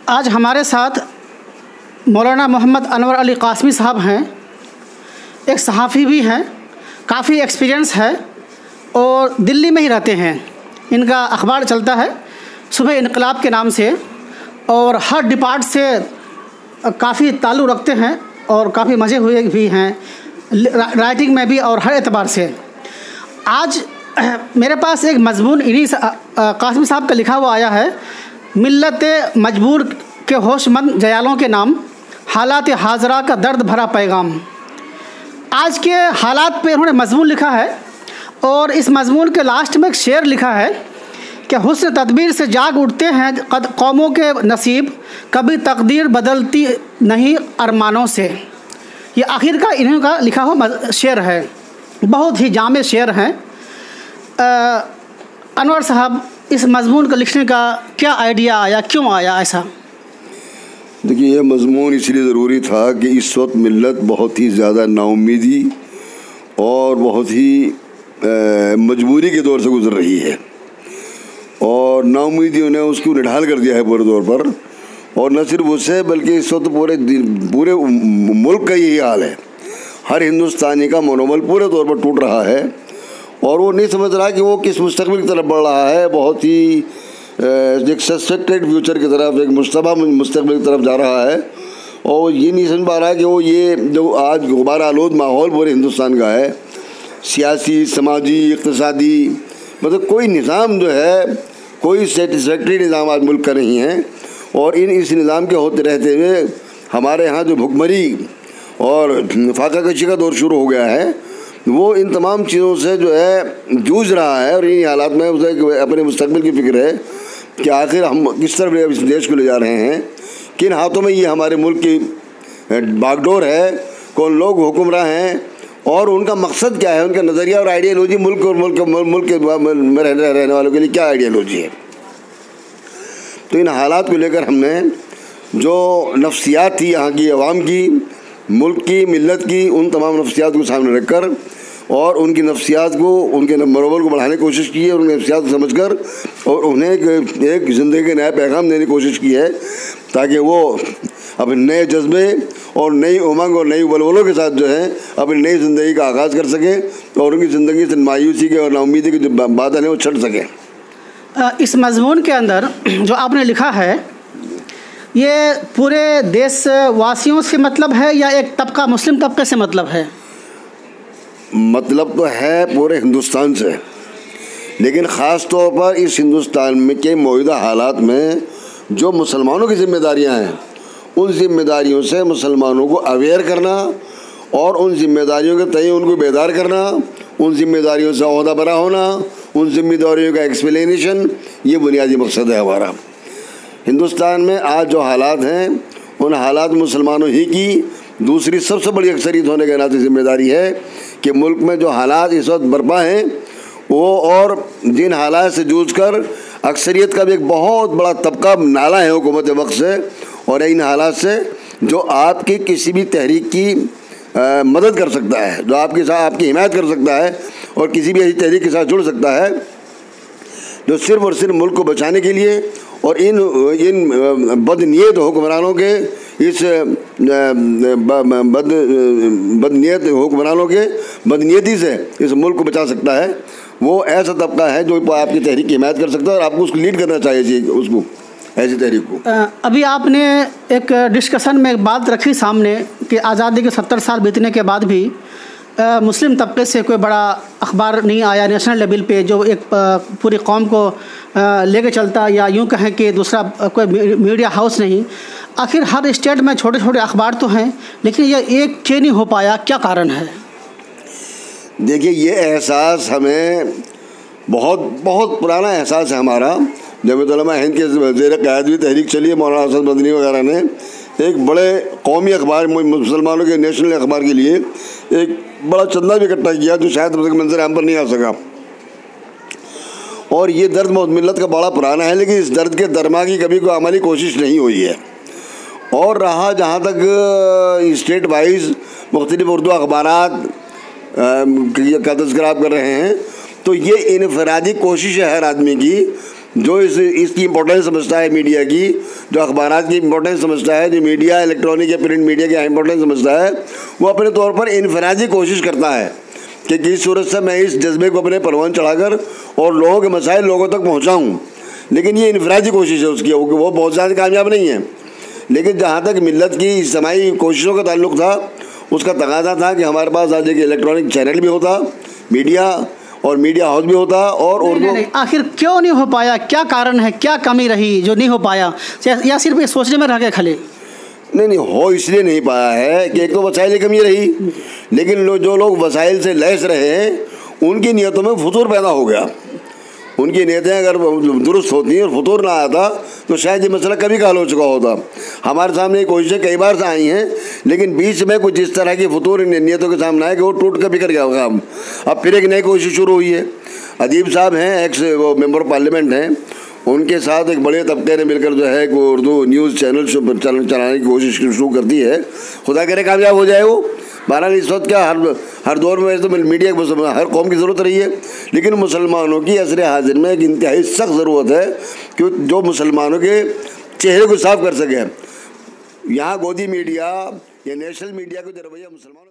आज हमारे साथ मौलाना मोहम्मद अनवर अली कासमी साहब हैं। एक सहाफ़ी भी हैं, काफ़ी एक्सपीरियंस है और दिल्ली में ही रहते हैं। इनका अखबार चलता है सुबह इनकलाब के नाम से और हर डिपार्ट से काफ़ी ताल्लुक़ रखते हैं और काफ़ी मज़े हुए भी हैं राइटिंग में भी और हर एतबार से। आज मेरे पास एक मजमून इन्हीं कासमी साहब का लिखा हुआ आया है, मिल्लत मजबूर के होशमंद जयालों के नाम, हालात हाजरा का दर्द भरा पैगाम। आज के हालात पे उन्होंने मजमून लिखा है और इस मजमून के लास्ट में एक शेर लिखा है कि हुस्न तदबीर से जाग उठते हैं कौमों के नसीब, कभी तकदीर बदलती नहीं अरमानों से। ये आखिर का इन्हीं का लिखा हुआ शेर है, बहुत ही जामे शेर हैं। अनवर साहब, इस मजमून को लिखने का क्या आइडिया आया, क्यों आया ऐसा? देखिए, यह मजमून इसलिए ज़रूरी था कि इस वक्त मिल्लत बहुत ही ज़्यादा नाउम्मीदी और बहुत ही मजबूरी के दौर से गुजर रही है और नाउम्मीदियों ने उसको निढाल कर दिया है पूरे तौर पर। और न सिर्फ उससे बल्कि इस वक्त पूरे मुल्क का यही हाल है। हर हिंदुस्तानी का मनोबल पूरे तौर पर टूट रहा है और वो नहीं समझ रहा कि वो किस मुस्तकबिल की तरफ बढ़ रहा है। बहुत ही एक सस्पेक्टेड फ्यूचर की तरफ, एक मुश्तबा मुस्तकबिल की तरफ जा रहा है और ये नहीं समझ पा रहा कि वो ये जो आज गुबार आलूद माहौल पूरे हिंदुस्तान का है, सियासी, समाजी, इक़्तिसादी, मतलब कोई निज़ाम जो है, कोई सेटिस्फैक्ट्री निज़ाम आज मुल्क का नहीं है। और इस निज़ाम के होते रहते हुए हमारे यहाँ जो भुखमरी और फाका कशी का दौर शुरू हो गया है, वो इन तमाम चीज़ों से जो है जूझ रहा है। और इन हालात में उसे अपने मुस्तकबिल की फ़िक्र है कि आखिर हम किस तरफ इस देश को ले जा रहे हैं, किन हाथों में ये हमारे मुल्क की बागडोर है, कौन लोग हुक्मरां हैं और उनका मकसद क्या है, उनका नज़रिया और आइडियालॉजी मुल्क और मुल्क में रहने वालों के लिए क्या आइडियालॉजी है। तो इन हालात को लेकर हमने जो नफ्सियात थी यहाँ की अवाम की, मुल्क की, मिल्लत की, उन तमाम नफ्सियात को सामने रखकर और उनकी नफ्सियात को, उनके मनोबल को बढ़ाने की कोशिश की है और उनकी नफ्सियात को समझकर और उन्हें एक ज़िंदगी के नया पैगाम देने की कोशिश की है ताकि वो अपने नए जज्बे और नई उमंग और नई वलवलों के साथ जो है अपनी नई ज़िंदगी का आगाज़ कर सकें और उनकी ज़िंदगी से मायूसी के और नाउम्मीदी के जो बादल हैं वो छट सकें। इस मजमून के अंदर जो आपने लिखा है, ये पूरे देश वासियों से मतलब है या एक तबका, मुस्लिम तबके से मतलब है? मतलब तो है पूरे हिंदुस्तान से, लेकिन ख़ास तौर पर इस हिंदुस्तान में के मौजूदा हालात में जो मुसलमानों की ज़िम्मेदारियां हैं, उन ज़िम्मेदारियों से मुसलमानों को अवेयर करना और उन ज़िम्मेदारियों के तय उनको बेदार करना, उन ज़िम्मेदारियों से ओहदा बरा होना, उन ज़िम्मेदारियों का एक्सप्लेनेशन, ये बुनियादी मकसद है हमारा। हिंदुस्तान में आज जो हालात हैं, उन हालात मुसलमानों ही की दूसरी सबसे बड़ी अक्सरियत होने के नाते ज़िम्मेदारी है कि मुल्क में जो हालात इस वक्त बर्पा हैं वो, और जिन हालात से जूझकर अक्सरियत का भी एक बहुत बड़ा तबका नाला है हुकूमत वक्त से, और इन हालात से जो आपकी किसी भी तहरीक की मदद कर सकता है, जो आपकी हिमायत कर सकता है और किसी भी ऐसी तहरीक के साथ जुड़ सकता है जो सिर्फ़ और सिर्फ मुल्क को बचाने के लिए और इन बदनीयत हुक्मरानों के इस बदनीयत हुक्मरानों के बदनीयती से इस मुल्क को बचा सकता है, वो ऐसा तबका है जो आपकी तहरीक की हिमायत कर सकता है और आपको उसको लीड करना चाहिए, उसको ऐसी तहरीक को। अभी आपने एक डिस्कशन में एक बात रखी सामने कि आज़ादी के 70 साल बीतने के बाद भी मुस्लिम तबके से कोई बड़ा अखबार नहीं आया नेशनल लेवल पे जो एक पूरी कौम को लेके चलता, या यूँ कहें कि दूसरा कोई मीडिया हाउस नहीं। आखिर हर स्टेट में छोटे छोटे अखबार तो हैं, लेकिन ये एक चेन नहीं हो पाया, क्या कारण है? देखिए, ये एहसास हमें बहुत पुराना एहसास है हमारा। जमीयत उलमा हिंद के ज़ेर क़यादत भी तहरीक चली है, मौलाना हसन मदनी वगैरह ने एक बड़े कौमी अखबार, मुसलमानों के नेशनल अखबार के लिए एक बड़ा चंदा भी इकट्ठा किया जो शायद मंजर आम पर नहीं आ सका। और ये दर्द मिल्लत का बड़ा पुराना है, लेकिन इस दर्द के दरमा की कभी कोई अमली कोशिश नहीं हुई है। और रहा जहाँ तक स्टेट वाइज मुख्तलिफ उर्दू अखबारात का तज़किरा आप कर रहे हैं, तो ये इनफरादी कोशिश है हर आदमी की जो इसकी इम्पोर्टेंस समझता है मीडिया की, जो अखबारात की इम्पोर्टेंस समझता है, जो मीडिया इलेक्ट्रॉनिक या प्रिंट मीडिया की इम्पोर्टेंस समझता है, वो अपने तौर पर इनफरादी कोशिश करता है कि किस सूरत से मैं इस जज्बे को अपने परवान चढ़ाकर और लोगों के मसाइल लोगों तक पहुँचाऊँ। लेकिन ये इनफरादी कोशिश है उसकी, वो बहुत ज़्यादा कामयाब नहीं है। लेकिन जहाँ तक मिल्लत की इज्तिमाई कोशिशों का ताल्लुक़ था, उसका तकाज़ा था कि हमारे पास आज एक इलेक्ट्रॉनिक चैनल भी होता, मीडिया और मीडिया हाउस भी होता और उर्दू। आखिर क्यों नहीं हो पाया? क्या कारण है, क्या कमी रही जो नहीं हो पाया, या सिर्फ ये सोचने में रह गए खाली? नहीं, हो इसलिए नहीं पाया है कि एक तो वसाइल की कमी रही, लेकिन जो लोग वसाइल से लैस रहे हैं उनकी नीयतों में फतूर पैदा हो गया। उनकी नीयतें अगर दुरुस्त होती और फतूर ना आता तो शायद ये मसला कभी का हल हो चुका होता। हमारे सामने ये कोशिशें कई बार से आई हैं, लेकिन बीच में कुछ इस तरह की फतूर नीयतों के सामने आए कि वो टूट कर बिखर गया होगा। अब फिर एक नई कोशिश शुरू हुई है। अदीब साहब हैं, एक्स वो मेंबर पार्लियामेंट हैं, उनके साथ एक बड़े तबके ने मिलकर जो है वो उर्दू न्यूज़ चैनल चलाने की कोशिश शुरू कर दी है। खुदा करे कामयाब हो जाए वो। बहरहाल इस वक्त क्या हर दौर में तो मीडिया को हर कौम की ज़रूरत रही है, लेकिन मुसलमानों की असर हाजिर में एक इंतहाई सख्त ज़रूरत है कि जो मुसलमानों के चेहरे को साफ कर सके। यहाँ गोदी मीडिया या नेशनल मीडिया को जो रवैया मुसलमानों